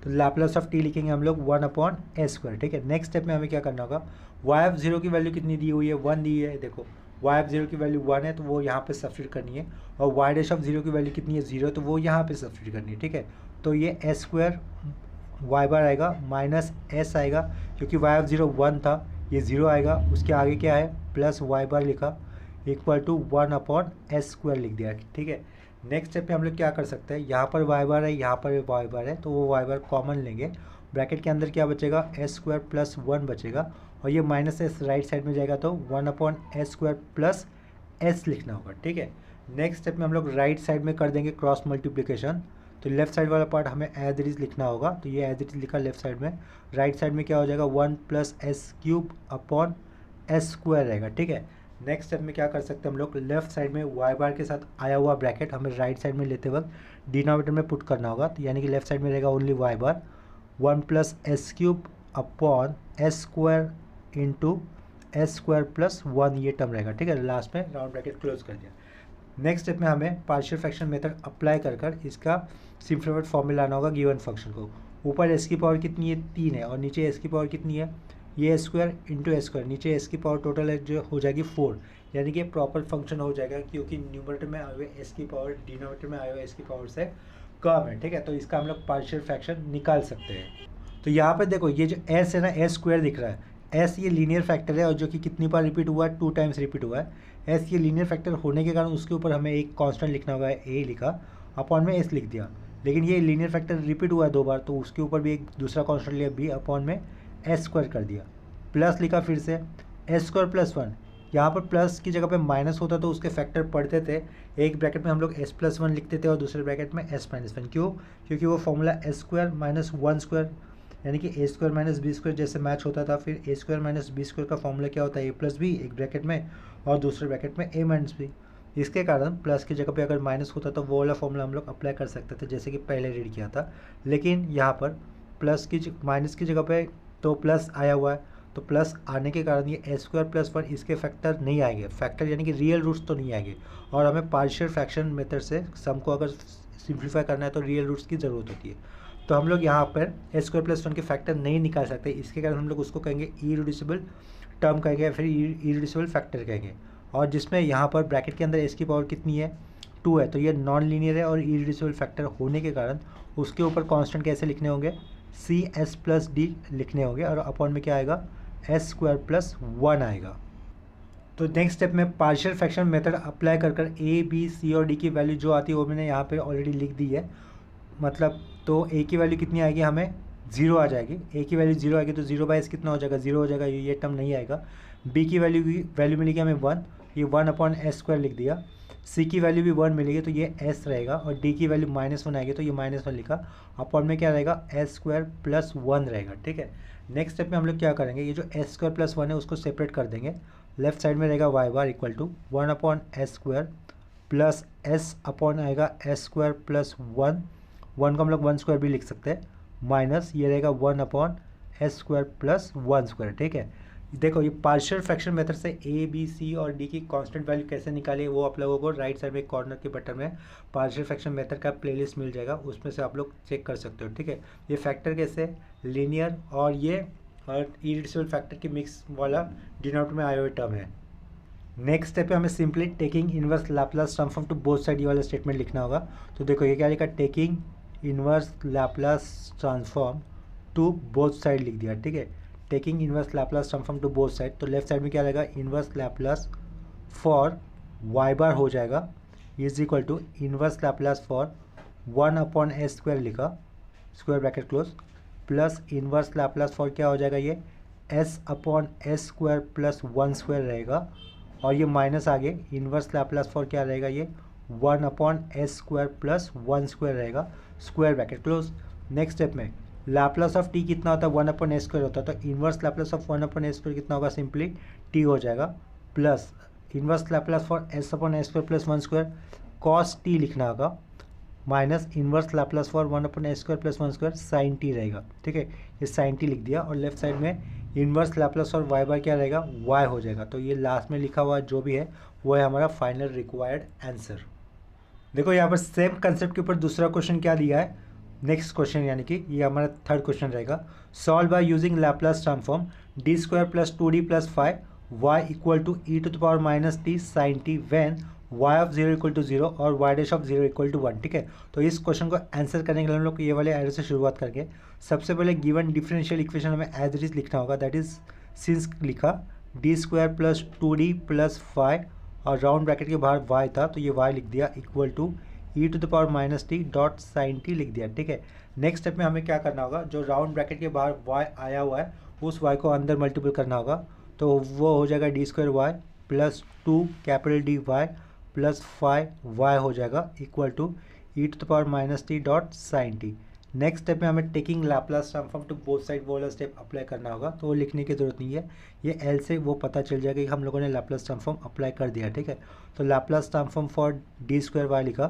A: तो लैप्लास ऑफ टी लिखेंगे हम लोग 1/s², ठीक है। नेक्स्ट स्टेप में हमें क्या करना होगा, वाई ऑफ ज़ीरो की वैल्यू कितनी दी हुई है, 1 दी है, देखो वाई ऑफ ज़ीरो की वैल्यू 1 है तो वो यहाँ पे सब्स्टिट्यूट करनी है, और वाई डैश ऑफ ज़ीरो की वैल्यू कितनी है, 0, तो वो यहाँ पे सब्स्टिट्यूट करनी है, ठीक है। तो ये s² वाई बार आएगा माइनस एस आएगा, क्योंकि वाई ऑफ ज़ीरो 1 था, ये 0 आएगा, उसके आगे क्या है प्लस वाई बार लिखा, इक्वल टू 1/s² लिख दिया, ठीक है। नेक्स्ट स्टेप पे हम लोग क्या कर सकते हैं, यहाँ पर वाई बार है, यहाँ पर वाई बार है, तो वो वाई बार कॉमन लेंगे, ब्रैकेट के अंदर क्या बचेगा, s² + 1 बचेगा, और ये माइनस एस राइट साइड में जाएगा तो 1/s² + s लिखना होगा, ठीक है। नेक्स्ट स्टेप में हम लोग राइट साइड में कर देंगे क्रॉस मल्टीप्लिकेशन, तो लेफ्ट साइड वाला पार्ट हमें एज इट इज लिखना होगा, तो ये एज इट इज लिखा लेफ्ट साइड में, राइट साइड में क्या हो जाएगा 1 + s³ रहेगा, ठीक है। नेक्स्ट स्टेप में क्या कर सकते हैं हम लोग, लेफ्ट साइड में वाई बार के साथ आया हुआ ब्रैकेट हमें राइट साइड में लेते वक्त डिनोमिनेटर में पुट करना होगा, तो यानी कि लेफ्ट साइड में रहेगा ओनली वाई बार 1 + s³ s² इंटू s² + 1 ये टर्म रहेगा, ठीक है। लास्ट में राउंड ब्रैकेट क्लोज कर दिया। नेक्स्ट स्टेप में हमें पार्शियल फ्रैक्शन मेथड अप्लाई कर इसका सिंप्लीफाइड फॉर्म लाना होगा गिवन फंक्शन को। ऊपर s की पावर कितनी है, 3 है, और नीचे s की पावर कितनी है, ये s² इंटू s², नीचे s की पावर टोटल है जो हो जाएगी 4, यानी कि प्रॉपर फंक्शन हो जाएगा, क्योंकि न्यूमरेटर में आए हुए s की पावर डिनोमिनेटर में आए हुए s की पावर से कम है, ठीक है। तो इसका हम लोग पार्शियल फ्रैक्शन निकाल सकते हैं। तो यहाँ पे देखो ये जो s है ना, s² दिख रहा है, s ये लीनियर फैक्टर है, और जो कि कितनी बार रिपीट हुआ है, 2 टाइम्स रिपीट हुआ है। s ये लीनियर फैक्टर होने के कारण उसके ऊपर हमें एक कांस्टेंट लिखना होगा, a लिखा, अपॉन में s लिख दिया, लेकिन ये लीनियर फैक्टर रिपीट हुआ है 2 बार, तो उसके ऊपर भी एक दूसरा कांस्टेंट लिया b, अपॉन में s² कर दिया, प्लस लिखा फिर से s² + 1, यहाँ पर प्लस की जगह पे माइनस होता तो उसके फैक्टर पढ़ते थे, एक ब्रैकेट में हम लोग s + 1 लिखते थे और दूसरे ब्रैकेट में s - 1, क्यों, क्योंकि वो फॉर्मूला s² - 1² यानी कि a² - b² जैसे मैच होता था। फिर a² - b² का फॉर्मूला क्या होता है, a + b एक ब्रैकेट में और दूसरे ब्रैकेट में a - b, इसके कारण प्लस की जगह पे अगर माइनस होता तो वो वाला फॉर्मूला हम लोग अप्लाई कर सकते थे, जैसे कि पहले रीड किया था। लेकिन यहाँ पर माइनस की जगह पे तो प्लस आया हुआ है, तो प्लस आने के कारण ये s² + 1 इसके फैक्टर नहीं आएंगे, फैक्टर यानी कि रियल रूट्स तो नहीं आएंगे, और हमें पार्शियल फ्रैक्शन मेथड से सम को अगर सिंप्लीफाई करना है तो रियल रूट्स की ज़रूरत होती है। तो हम लोग यहाँ पर s² + 1 के फैक्टर नहीं निकाल सकते, इसके कारण हम लोग उसको कहेंगे इरिड्यूसिबल टर्म कहेंगे या फिर इरिड्यूसिबल फैक्टर कहेंगे, और जिसमें यहाँ पर ब्रैकेट के अंदर s की पावर कितनी है, 2 है, तो ये नॉन लीनियर है, और इरिड्यूसिबल फैक्टर होने के कारण उसके ऊपर कांस्टेंट कैसे लिखने होंगे, cs + d लिखने होंगे, और अपॉन में क्या आएगा s² + 1 आएगा। तो नेक्स्ट स्टेप में पार्शियल फ्रैक्शन मेथड अप्लाई कर a, b, c और d की वैल्यू जो आती है वो मैंने यहाँ पे ऑलरेडी लिख दी है, मतलब तो a की वैल्यू कितनी आएगी, हमें 0 आ जाएगी, a की वैल्यू 0 आएगी तो 0/s कितना हो जाएगा, 0 हो जाएगा, ये टर्म नहीं आएगा। b की वैल्यू मिलेगी हमें 1, ये 1/s² लिख दिया, c की वैल्यू भी 1 मिलेगी तो ये s रहेगा, और d की वैल्यू -1 आएगी तो ये -1 लिखा, अपॉन में क्या रहेगा s² + 1 रहेगा, ठीक है। नेक्स्ट स्टेप में हम लोग क्या करेंगे, ये जो s² + 1 है उसको सेपरेट कर देंगे, लेफ्ट साइड में रहेगा y bar equal to 1/s² plus s upon आएगा s² + 1, 1 को हम लोग 1² भी लिख सकते हैं, माइनस ये रहेगा 1/s² + 1², ठीक है। देखो ये पार्शियल फ्रैक्शन मेथड से a, b, c और d की कांस्टेंट वैल्यू कैसे निकाले, वो आप लोगों को राइट साइड में कॉर्नर के बटन में पार्शियल फ्रैक्शन मेथड का प्लेलिस्ट मिल जाएगा, उसमें से आप लोग चेक कर सकते हो, ठीक है। ये फैक्टर कैसे लीनियर और ये इरिड्यूसिबल फैक्टर की मिक्स वाला डिनोमिनेटर में आए हुए टर्म है। नेक्स्ट स्टेप पे हमें simply taking inverse Laplace transform to both side ये वाला स्टेटमेंट लिखना होगा। तो देखो ये क्या लिखा, taking inverse Laplace transform to both side लिख दिया, ठीक है। Taking inverse Laplace transform to both side, तो लेफ्ट साइड में क्या रहेगा, inverse Laplace for Y bar हो जाएगा is equal to inverse Laplace for 1/s² लिखा, square bracket close, plus inverse Laplace for क्या हो जाएगा, ये s/s² + 1² रहेगा, और ये माइनस आगे इनवर्स लैप्लास फॉर क्या रहेगा, ये 1/s² + 1² रहेगा, square bracket close. Next step में लैप्लस ऑफ टी कितना होता है 1/s² होता है, तो इन्वर्स लैप्लस ऑफ 1/s² कितना होगा, सिंपली टी हो जाएगा, plus inverse Laplace for s/s² plus 1² cos t लिखना होगा, minus inverse Laplace for 1/s² plus 1² sine t रहेगा। ठीक है, ये साइन टी लिख दिया, और लेफ्ट साइड में इन्वर्स लैप्लस और y बार क्या रहेगा, y हो जाएगा। तो ये लास्ट में लिखा हुआ जो भी है वो है हमारा फाइनल रिक्वायर्ड आंसर। देखो यहाँ पर सेम कंसेप्ट के ऊपर दूसरा क्वेश्चन क्या दिया है, नेक्स्ट क्वेश्चन, यानी कि ये हमारा थर्ड क्वेश्चन रहेगा। Solve by using Laplace transform d² plus 2d plus 5 y equal to e⁻t sin t when y of 0 equal to 0 और y dash of 0 equal to 1। ठीक है, तो इस क्वेश्चन को आंसर करने के लिए हम लोग ये वाले एरो से शुरुआत करेंगे। सबसे पहले गिवन डिफरेंशियल इक्वेशन हमें एज इट इज लिखना होगा, दैट इज सिंस लिखा d² प्लस 2d प्लस 5 और राउंड ब्रैकेट के बाहर y था तो ये y लिख दिया equal to e⁻t dot sine t लिख दिया। ठीक है, नेक्स्ट स्टेप में हमें क्या करना होगा, जो राउंड ब्रैकेट के बाहर y आया हुआ है उस y को अंदर मल्टीपल करना होगा, तो वो हो जाएगा d² plus 2 capital d y plus 5y हो जाएगा equal to e⁻t dot sine t. Next step में हमें taking Laplace transform to both side वो वाला स्टेप अप्लाई करना होगा, तो वो लिखने की जरूरत नहीं है, ये एल से वो पता चल जाएगा कि हम लोगों ने लैप्लस ट्रांसफॉर्म अप्लाई कर दिया। ठीक है, तो लैप्लस ट्रांसफॉर्म फॉर d² लिखा,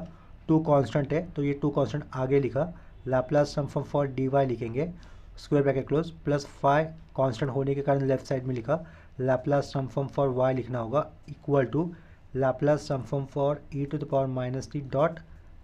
A: 2 कांस्टेंट है तो ये 2 कांस्टेंट आगे लिखा, लैप्लस ट्रांसफॉर्म फॉर dy लिखेंगे square bracket close plus 5 constant होने के कारण लेफ्ट साइड में लिखा, लैप्लस ट्रांसफॉर्म फॉर y लिखना होगा equal to Laplace transform for e⁻t dot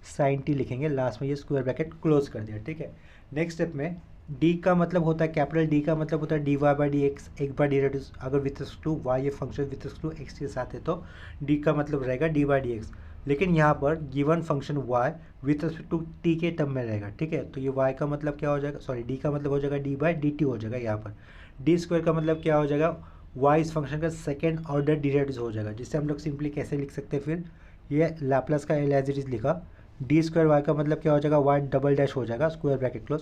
A: sine t लिखेंगे, लास्ट में ये स्क्वायर ब्रैकेट क्लोज कर दिया। ठीक है, नेक्स्ट स्टेप में d का मतलब होता है कैपिटल D का मतलब होता है dy/dx, एक बार डेरिवेटिव अगर विथ रिस्पेक्ट टू y ये function with respect to x के साथ है तो d का मतलब रहेगा dy/dx, लेकिन यहाँ पर given function y with respect to t के टर्म में रहेगा। ठीक है, तो ये y का मतलब क्या हो जाएगा, सॉरी d का मतलब हो जाएगा d/dt हो जाएगा, यहाँ पर d² का मतलब क्या हो जाएगा, y इस फंक्शन का सेकेंड ऑर्डर डेरिवेटिव हो जाएगा, जिससे हम लोग सिंपली कैसे लिख सकते हैं, फिर ये लैप्लस का एल एज इट इज लिखा, d² का मतलब क्या हो जाएगा, y डबल डैश हो जाएगा स्क्वायर ब्रैकेट क्लोज,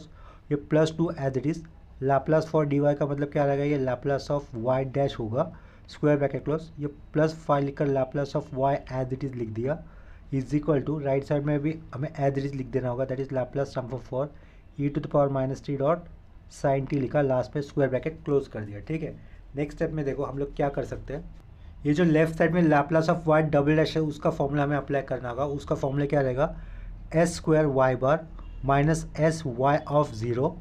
A: ये plus 2 as it is, Laplace for dy का मतलब क्या रहेगा, ये लैप्लस ऑफ y डैश होगा स्क्वायर ब्रैकेट क्लोज, ये प्लस 5 लिखकर Laplace of y as it is लिख दिया is equal to right side में भी हमें एज इट इज लिख देना होगा, that is Laplace transform for e⁻t dot sine T लिखा, लास्ट में स्क्वायर ब्रैकेट क्लोज कर दिया। ठीक है, नेक्स्ट स्टेप में देखो हम लोग क्या कर सकते हैं, ये जो लेफ्ट साइड में Laplace of y double dash है उसका फॉर्मूला हमें अप्लाई करना होगा, उसका फॉर्मूला क्या रहेगा, s² y bar minus sy of 0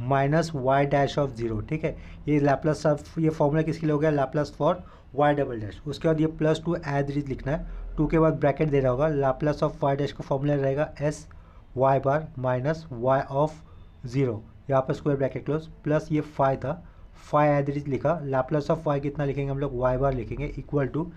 A: minus y dash of 0। ठीक है, ये लैप्लस ऑफ ये फॉर्मूला किसके लिए हो गया, Laplace for y double dash, उसके बाद ये प्लस 2 एज इट इज लिखना है, 2 के बाद ब्रैकेट दे रहा होगा, लैप्लस ऑफ y डैश का फॉर्मूला रहेगा sy bar minus y of 0, यहाँ पर स्क्वायर ब्रैकेट क्लोज प्लस ये 5 था, 5 एज इट इज लिखा, लैप्लस ऑफ y कितना लिखेंगे हम लोग, y बार लिखेंगे equal to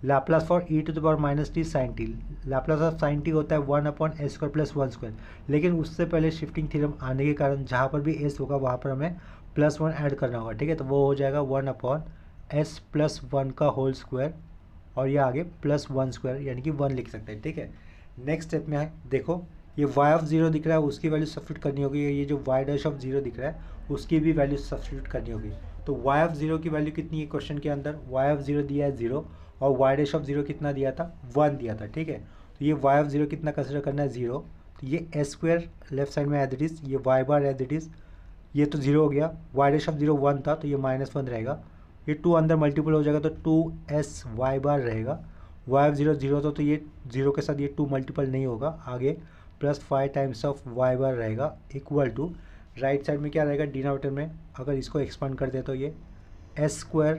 A: Laplace for e⁻t sin t, Laplace of sin t होता है 1/s² प्लस 1², लेकिन उससे पहले शिफ्टिंग थ्योरम आने के कारण जहाँ पर भी s होगा वहाँ पर हमें +1 ऐड करना होगा। ठीक है, तो वो हो जाएगा 1/s प्लस 1 का होल स्क्वायर, और ये आगे +1² यानी कि 1 लिख सकते हैं। ठीक है, नेक्स्ट स्टेप में है, देखो ये y ऑफ 0 दिख रहा है उसकी वैल्यू सब्स्टिट्यूट करनी होगी, ये जो y डैश ऑफ 0 दिख रहा है उसकी भी वैल्यू सब्स्टिट्यूट करनी होगी। तो y ऑफ 0 की वैल्यू कितनी है क्वेश्चन के अंदर, y ऑफ 0 दिया है 0 और y डैश ऑफ 0 कितना दिया था, 1 दिया था। ठीक है, तो ये y ऑफ 0 कितना कंसिडर करना है, 0, तो ये s² लेफ्ट साइड में एज इट इज, ये y bar as it is, ये तो 0 हो गया, y डैश ऑफ 0 1 था तो ये -1 रहेगा, ये 2 अंदर मल्टीपल हो जाएगा तो 2sy बार रहेगा, y ऑफ 0 0 तो ये 0 के साथ ये 2 मल्टीपल नहीं होगा, आगे प्लस 5 टाइम्स ऑफ y बार रहेगा इक्वल टू राइट साइड में क्या रहेगा, डिनोमिनेटर में अगर इसको एक्सपांड कर दे तो ये s²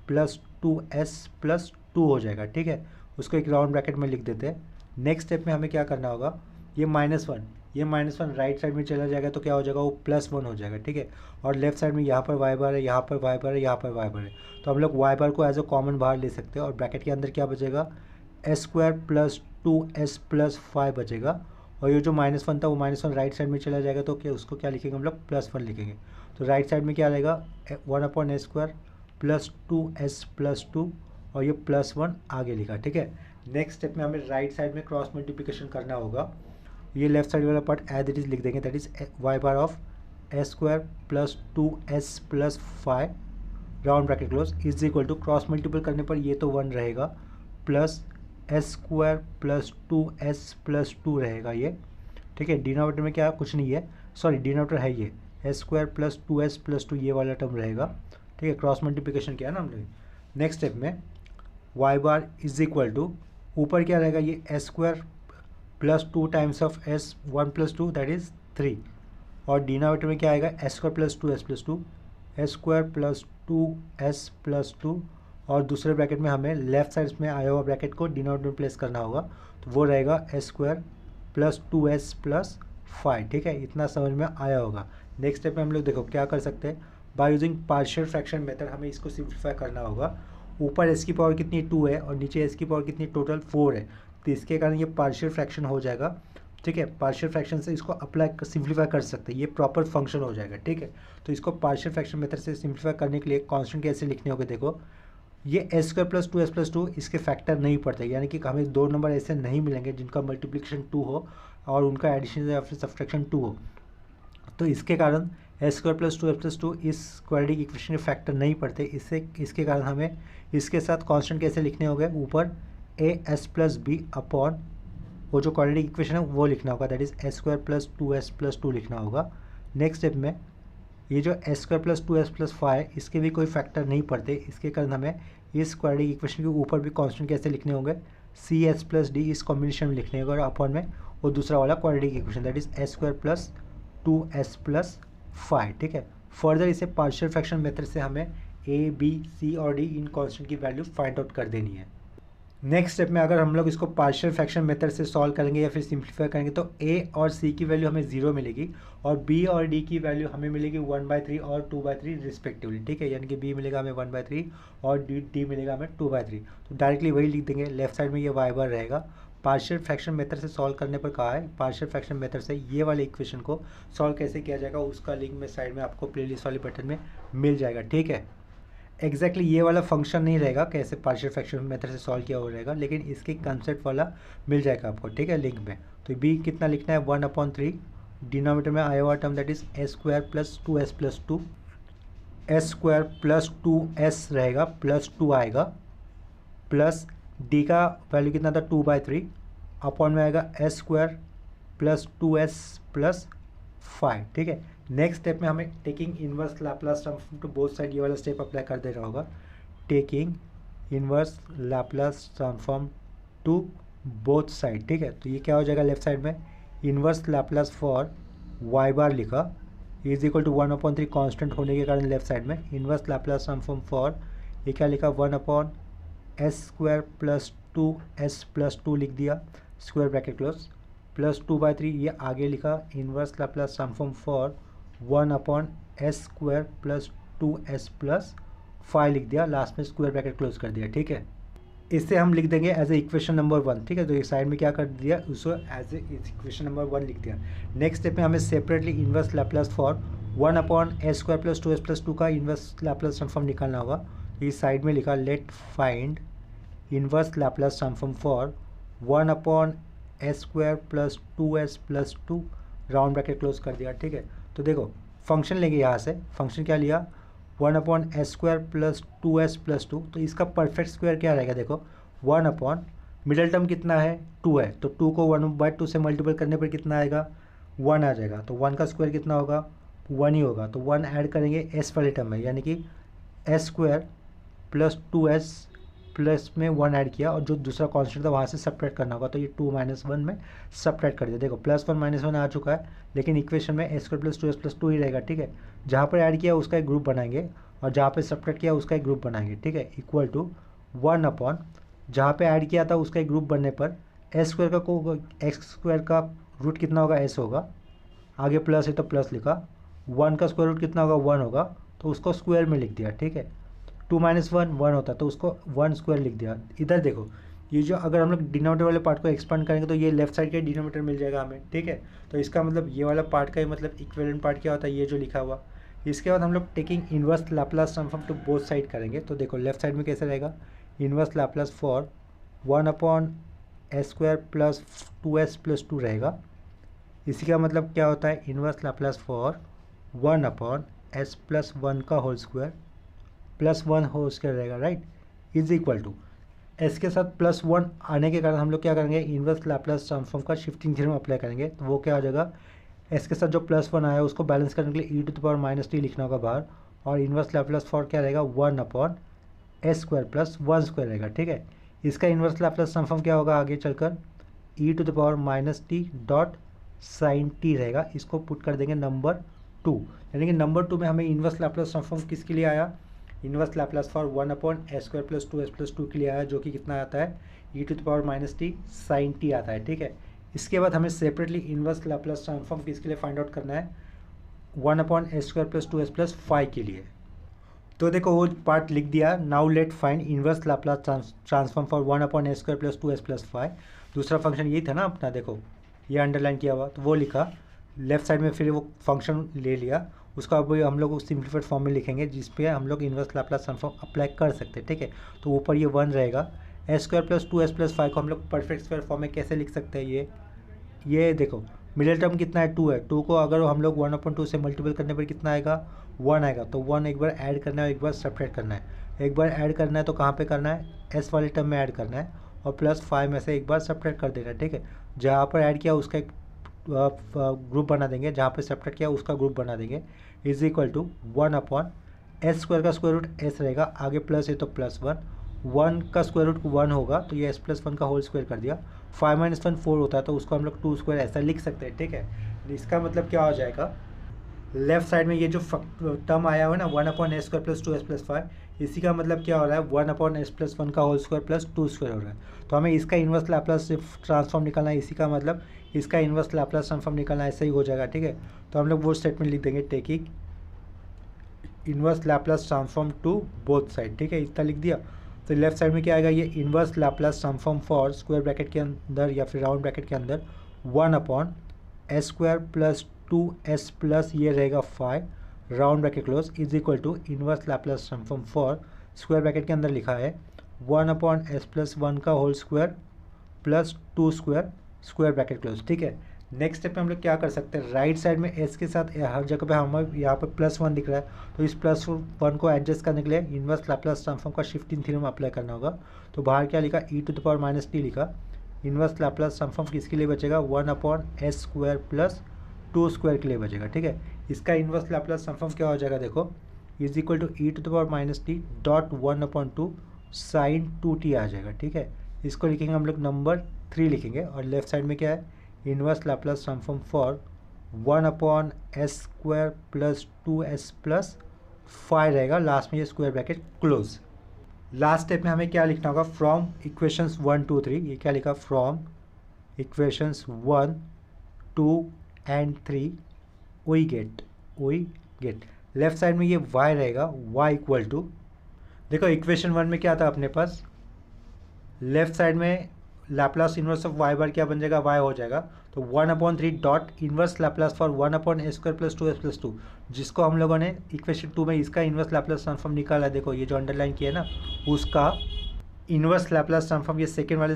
A: प्लस 2s प्लस 2 हो जाएगा। ठीक है, उसको एक राउंड ब्रैकेट में लिख देते हैं। नेक्स्ट स्टेप में हमें क्या करना होगा, ये -1, ये -1 राइट साइड में चला जाएगा तो क्या हो जाएगा, वो +1 हो जाएगा। ठीक है, और लेफ्ट साइड में यहाँ पर y बार है, यहाँ पर y बार है, यहाँ पर y बार है, तो हम लोग y बार को एज अ कॉमन बाहर ले सकते हैं और ब्रैकेट के अंदर क्या बचेगा, s² प्लस 2s प्लस 5 बचेगा, और ये जो -1 था वो -1 राइट साइड में चला जाएगा तो क्या उसको क्या लिखेंगे हम लोग, +1 लिखेंगे। तो राइट साइड में क्या रहेगा, 1/s² प्लस 2s प्लस 2 और ये +1 आगे लिखा। ठीक है, नेक्स्ट स्टेप में हमें राइट साइड में क्रॉस मल्टीप्लिकेशन करना होगा, ये लेफ्ट साइड वाला पार्ट एज इट इज लिख देंगे, that is y bar of s² plus 2s plus 5 round bracket close is equal to, cross multiple करने पर ये तो 1 रहेगा plus s² plus 2s plus 2 रहेगा ये। ठीक है, डिनोमिनेटर में क्या कुछ नहीं है, सॉरी डिनोमिनेटर है ये S square plus 2s plus 2 ये वाला टर्म रहेगा, ठीक है। क्रॉस मल्टीप्लिकेशन किया ना हमने। नेक्स्ट स्टेप में Y bar is equal to ऊपर क्या रहेगा, ये S square plus 2 times of S 1 plus 2 that is 3, और डिनोमिनेटर में क्या आएगा S square plus 2s plus 2, S square plus 2s plus 2, और दूसरे ब्रैकेट में हमें लेफ्ट साइड में आया हुआ ब्रैकेट को डिनोमिनेटर में प्लेस करना होगा, तो वो रहेगा S square plus 2s plus 5, ठीक है। इतना समझ में आया होगा। नेक्स्ट स्टेप में हम लोग देखो क्या कर सकते हैं, by using partial fraction method हमें इसको सिंप्लीफाई करना होगा। ऊपर एस की पावर कितनी 2 है और नीचे एस की पावर कितनी टोटल 4 है, तो इसके कारण ये पार्शियल फ्रैक्शन हो जाएगा, ठीक है। पार्शियल फ्रैक्शन से इसको अप्लाई सिंप्लीफाई कर सकते हैं, ये प्रॉपर फंक्शन हो जाएगा, ठीक है। तो इसको पार्शियल फ्रैक्शन मेथड से सिंप्लीफाई करने के लिए कांस्टेंट कैसे लिखने होंगे, देखो ये S square plus 2s plus 2 इसके फैक्टर नहीं पड़ते, यानी कि हमें दो नंबर ऐसे नहीं मिलेंगे जिनका मल्टीप्लिकेशन 2 हो और उनका एडिशन या फिर सब्सट्रैक्शन 2 हो। तो इसके कारण S square plus 2s plus 2 इस क्वाड्रेटिक इक्वेशन के फैक्टर नहीं पड़ते, इसके कारण हमें इसके साथ कांस्टेंट कैसे लिखने होंगे, ऊपर A S plus B upon वो जो क्वाड्रेटिक इक्वेशन है वो लिखना होगा, that is S square plus 2s plus 2 लिखना होगा। नेक्स्ट स्टेप में ये जो S square plus 2s plus 5 इसके भी कोई फैक्टर नहीं पड़ते, इसके कारण हमें इस क्वाड्रेटिक इक्वेशन के ऊपर भी कांस्टेंट कैसे लिखने होंगे, सी एस प्लस डी इस कॉम्बिनेशन में लिखने होगा, और अपॉन में वो दूसरा वाला quadratic equation that is S square plus 2s plus 5, ठीक है। फर्दर इसे पार्शियल फ्रैक्शन मेथड से हमें ए बी सी और डी इन कांस्टेंट की वैल्यू फाइंड आउट कर देनी है। नेक्स्ट स्टेप में अगर हम लोग इसको पार्शियल फ्रैक्शन मेथड से सॉल्व करेंगे या फिर सिंप्लीफाई करेंगे तो ए और सी की वैल्यू हमें 0 मिलेगी और बी और डी की वैल्यू हमें मिलेगी 1/3 और 2/3 रिस्पेक्टिवली, ठीक है। यानी कि बी मिलेगा हमें 1/3 और डी मिलेगा हमें 2/3। तो डायरेक्टली वही लिख देंगे, लेफ्ट साइड में ये वाई बार रहेगा। पार्शियल फ्रैक्शन मेथड से सॉल्व करने पर कहा है, पार्शियल फ्रैक्शन मेथड से ये वाले इक्वेशन को सॉल्व कैसे किया जाएगा उसका लिंक में साइड में आपको प्लेलिस्ट वाले बटन में मिल जाएगा, ठीक है। एग्जैक्टली ये वाला फंक्शन नहीं रहेगा कैसे पार्शियल फ्रैक्शन मेथड से सॉल्व किया हो रहेगा, लेकिन इसके कंसेप्ट वाला मिल जाएगा आपको, ठीक है, लिंक में। तो बी कितना लिखना है 1/3, डिनोमिनेटर में आया हुआ term that is S square plus 2s plus 2, S square plus 2s रहेगा प्लस 2 आएगा, प्लस डी का वैल्यू कितना था 2/3, अपॉन में आएगा S square plus 2s plus 5, ठीक है। नेक्स्ट स्टेप में हमें taking inverse Laplace transform to both side ये वाला स्टेप अप्लाई कर देना होगा। Taking inverse Laplace transform to both side, ठीक है। तो ये क्या हो जाएगा, लेफ्ट साइड में inverse Laplace for Y bar लिखा इज इक्वल टू 1/3 कांस्टेंट होने के कारण लेफ्ट साइड में इनवर्स लैप्लास ट्रांसफॉर्म फॉर ये क्या लिखा 1/s square plus 2s plus 2 लिख दिया, स्क्वायर ब्रैकेट क्लोज, प्लस 2/3 ये आगे लिखा inverse Laplace transform for 1/s square plus 2s plus 5 लिख दिया, लास्ट में स्क्वायर ब्रैकेट क्लोज कर दिया, ठीक है। इससे हम लिख देंगे एज ए इक्वेशन नंबर 1, ठीक है। तो ये साइड में क्या कर दिया, उसको एज ए इक्वेशन नंबर 1 लिख दिया। नेक्स्ट स्टेप में हमें separately inverse Laplace for 1/s square plus 2s plus 2 का इनवर्स लैप्लास ट्रांसफॉर्म निकालना होगा। तो इस साइड में लिखा let find inverse Laplace transform for 1/s square plus 2s plus 2, round bracket close कर दिया, ठीक है। तो देखो फंक्शन लेंगे यहाँ से, फंक्शन क्या लिया 1/s square plus 2s plus 2, तो इसका परफेक्ट स्क्वायर क्या रहेगा, देखो 1/ मिडल टर्म कितना है 2 है, तो 2 को 1/2 से मल्टीपल करने पर कितना आएगा 1 आ जाएगा, तो 1 का स्क्वायर कितना होगा 1 ही होगा, तो 1 ऐड करेंगे s वाले टर्म में, यानी कि s square plus 2s plus में 1 ऐड किया और जो दूसरा कांस्टेंट था वहाँ से सब्ट्रैक्ट करना होगा, तो ये 2 - 1 में सब्ट्रैक्ट कर दिया। देखो +1 - 1 आ चुका है, लेकिन इक्वेशन में s square plus 2s plus 2 ही रहेगा, ठीक है। जहाँ पर ऐड किया उसका एक ग्रुप बनाएंगे और जहाँ पे सब्ट्रैक्ट किया उसका एक ग्रुप बनाएंगे, ठीक है। इक्वल टू 1/ जहाँ पे ऐड किया था उसका एक ग्रुप बनने पर s स्क्वायर का रूट कितना होगा s होगा, आगे प्लस है तो प्लस लिखा, 1 का स्क्वायर रूट कितना होगा 1 होगा, तो उसको स्क्वायर में लिख दिया, ठीक है। 2 - 1 1 होता है तो उसको 1 स्क्वायर लिख दिया। इधर देखो ये जो अगर हम लोग डिनोमिनेटर वाले पार्ट को एक्सपांड करेंगे तो ये लेफ्ट साइड का डिनोमिनेटर मिल जाएगा हमें, ठीक है। तो इसका मतलब ये वाला पार्ट का ही मतलब इक्विवेलेंट पार्ट क्या होता है, ये जो लिखा हुआ। इसके बाद हम लोग taking inverse Laplace transform to both side करेंगे, तो देखो लेफ्ट साइड में कैसे रहेगा inverse Laplace for 1/s square plus 2s plus 2 रहेगा। इसी का मतलब क्या होता है inverse Laplace for 1/s plus 1 का whole square plus 1 whole square रहेगा, right, is equal to s के साथ +1 आने के कारण हम लोग क्या करेंगे इनवर्स लैप्लास ट्रांसफॉर्म का शिफ्टिंग थ्योरम अप्लाई करेंगे, तो वो क्या हो जाएगा एस के साथ जो +1 आया उसको बैलेंस करने के लिए e⁻t लिखना होगा बाहर, और इन्वर्स लैप्लास फॉर क्या रहेगा 1/s² + 1² रहेगा। ठीक है, इसका इन्वर्स लैप्लास ट्रांसफॉर्म क्या होगा आगे चलकर e⁻t डॉट sin t रहेगा। इसको पुट कर देंगे नंबर 2, यानी कि नंबर 2 में हमें इन्वर्स लैप्लास ट्रांसफॉर्म किसके लिए आया, inverse Laplace for 1/s² + 2s+2 के लिए आया, जो कि कितना आता है e⁻t sin t आता है। ठीक है, इसके बाद हमें सेपरेटली इन्वर्स लैप्लास ट्रांसफॉर्म किसके लिए फाइंड आउट करना है 1/s² + 2s+5 के लिए। तो देखो वो पार्ट लिख दिया। Now let find inverse Laplace transform for 1/s² + 2s+5। दूसरा फंक्शन यही था ना अपना, देखो ये अंडरलाइन किया हुआ, तो वो लिखा लेफ्ट साइड में, फिर वो फंक्शन ले लिया, उसका अब हम लोग सिंप्लीफाइड फॉर्म में लिखेंगे जिस पे हम लोग इन्वर्स लैप्लास ट्रांसफॉर्म अप्लाई कर सकते हैं। ठीक है, तो ऊपर ये 1 रहेगा, s² + 2s+5 को हम लोग परफेक्ट स्क्वायर फॉर्म में कैसे लिख सकते हैं, ये देखो मिडिल टर्म कितना है 2 है, 2 को अगर हम लोग 1/2 से मल्टीपल करने पर कितना आएगा 1 आएगा, तो 1 एक बार ऐड करना है, एक बार सब्ट्रैक्ट करना है। एक बार ऐड करना है तो कहाँ पे करना है, s वाले टर्म में ऐड करना है, और +5 में से एक बार सब्ट्रैक्ट कर देना है। ठीक है, जहाँ पर ऐड किया उसका एक ग्रुप बना देंगे, जहाँ पे सब्ट्रैक्ट किया उसका ग्रुप बना देंगे, = 1/s² का स्क्वायर रूट s रहेगा, आगे प्लस है तो +1, 1 का स्क्वायर रूट 1 होगा तो ये s+1 का होल स्क्वायर कर दिया, 5 - 1 4 होता है, तो उसको हम लोग 2² ऐसा लिख सकते हैं। ठीक है, इसका मतलब क्या हो जाएगा, लेफ्ट साइड में ये जो टर्म आया हुआ है ना 1/s² + 2s+5, इसी का मतलब क्या हो रहा है 1/s+1 का होल स्क्वायर + 2² हो रहा है। तो हमें इसका इन्वर्स लैप्लास ट्रांसफॉर्म निकालना है, इसी का मतलब इसका इन्वर्स लैप्लास ट्रांसफॉर्म निकालना ऐसा ही हो जाएगा। ठीक है, तो हम लोग वो स्टेटमेंट लिख देंगे, taking inverse Laplace transform to both side. ठीक है, इतना लिख दिया। तो लेफ्ट साइड में क्या आएगा, ये inverse Laplace transform for square bracket के अंदर या फिर राउंड ब्रैकेट के अंदर 1/s² + 2s+ ये रहेगा 5 round bracket close = inverse Laplace transform for square bracket के अंदर लिखा है 1/s+1 का whole square + 2² square bracket close. ठीक है, नेक्स्ट स्टेप में हम लोग क्या कर सकते हैं, राइट साइड में s के साथ हर जगह पे हमें यहाँ पे +1 दिख रहा है, तो इस +1 को एडजस्ट करने के लिए इन्वर्स लैप्लास ट्रांसफॉर्म का शिफ्टिंग थ्योरम अप्लाई करना होगा। तो बाहर क्या लिखा e⁻t लिखा, इन्वर्स लैप्लास ट्रांसफॉर्म किसके लिए बचेगा 1/s² + 2² के लिए बचेगा। ठीक है, इसका इन्वर्स लैप्लास ट्रांसफॉर्म क्या हो जाएगा, देखो = e⁻t डॉट 1/2 sin 2t आ जाएगा। ठीक है, इसको लिखेंगे हम लोग नंबर 3 लिखेंगे, और लेफ्ट साइड में क्या है inverse Laplace transform for 1/s² + 2s+5 रहेगा, लास्ट में ये square bracket close. Last step में हमें क्या लिखना होगा, फ्रॉम इक्वेशंस 1, 2, 3, ये क्या लिखा from equations 1, 2 and 3 we get left side में ये y रहेगा, y = देखो इक्वेशन 1 में क्या था अपने पास, लेफ्ट साइड में Laplace inverse of y bar क्या बन जाएगा, y हो जाएगा, तो 1/3 dot inverse Laplace for 1/s² + 2s+2, जिसको हम लोगों ने इक्वेशन 2 में इसका इन्वर्स लैप्लास ट्रांसफॉर्म निकाला। देखो ये जो अंडरलाइन किया है ना, उसका इन्वर्स लैप्लास ट्रांसफॉर्म ये सेकेंड वाले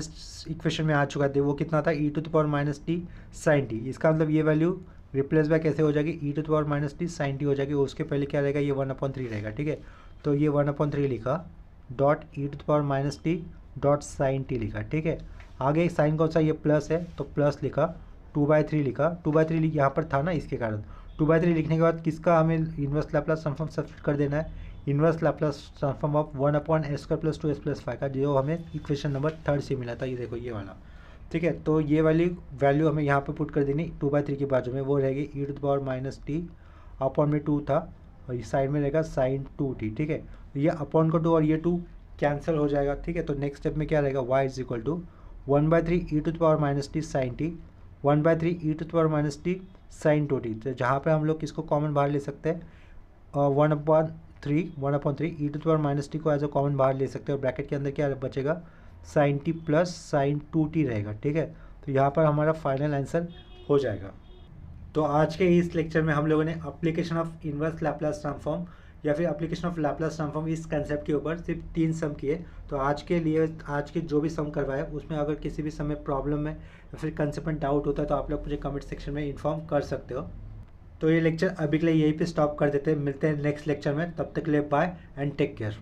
A: इक्वेशन में आ चुका है, वो कितना था e⁻t sin t। इसका मतलब ये वैल्यू रिप्लेस बाय कैसे हो जाएगी e⁻t sin t हो जाएगी, उसके पहले क्या रहेगा ये 1/3 रहेगा। ठीक है, तो ये 1/3 लिखा dot e⁻t dot sin t लिखा। ठीक है, आगे साइन कौन सा, ये प्लस है तो प्लस लिखा, 2/3 लिखा, 2/3 यहाँ पर था ना इसके कारण, 2/3 लिखने के बाद किसका हमें इन्वर्स लैप्लास ट्रांसफॉर्म सब्स्टिट्यूट कर देना है, inverse Laplace transform of 1/s² + 2s+5 का, जो हमें इक्वेशन नंबर 3 से मिला था, ये देखो ये वाला। ठीक है, तो ये वाली वैल्यू हमें यहाँ पे पुट कर देनी 2/3 के बाजू में, वो रहेगी e⁻t अपॉन में 2 था, और इस साइड में रहेगा sin 2t। ठीक है, तो ये अपॉन को 2 और ये 2 कैंसिल हो जाएगा। ठीक है, तो नेक्स्ट स्टेप में क्या रहेगा y = 1/3 e⁻t sin t, 1/3 e⁻t sin 2t, तो जहाँ पे हम लोग किसको कॉमन बाहर ले सकते हैं 1/3 e⁻t को एज अ कॉमन बाहर ले सकते हैं, और ब्रैकेट के अंदर क्या बचेगा sin t + sin 2t रहेगा। ठीक है, तो यहाँ पर हमारा फाइनल आंसर हो जाएगा। तो आज के इस लेक्चर में हम लोगों ने application of inverse Laplace transform या फिर एप्लीकेशन ऑफ लैप्लास ट्रांसफॉर्म इस कंसेप्ट के ऊपर सिर्फ 3 सम किए। तो आज के जो भी सम करवाए उसमें अगर किसी भी समय प्रॉब्लम है या फिर कंसेप्ट में डाउट होता है तो आप लोग मुझे कमेंट सेक्शन में इन्फॉर्म कर सकते हो। तो ये लेक्चर अभी के लिए यहीं पे स्टॉप कर देते हैं, मिलते हैं नेक्स्ट लेक्चर में, तब तक के लिए बाय एंड टेक केयर।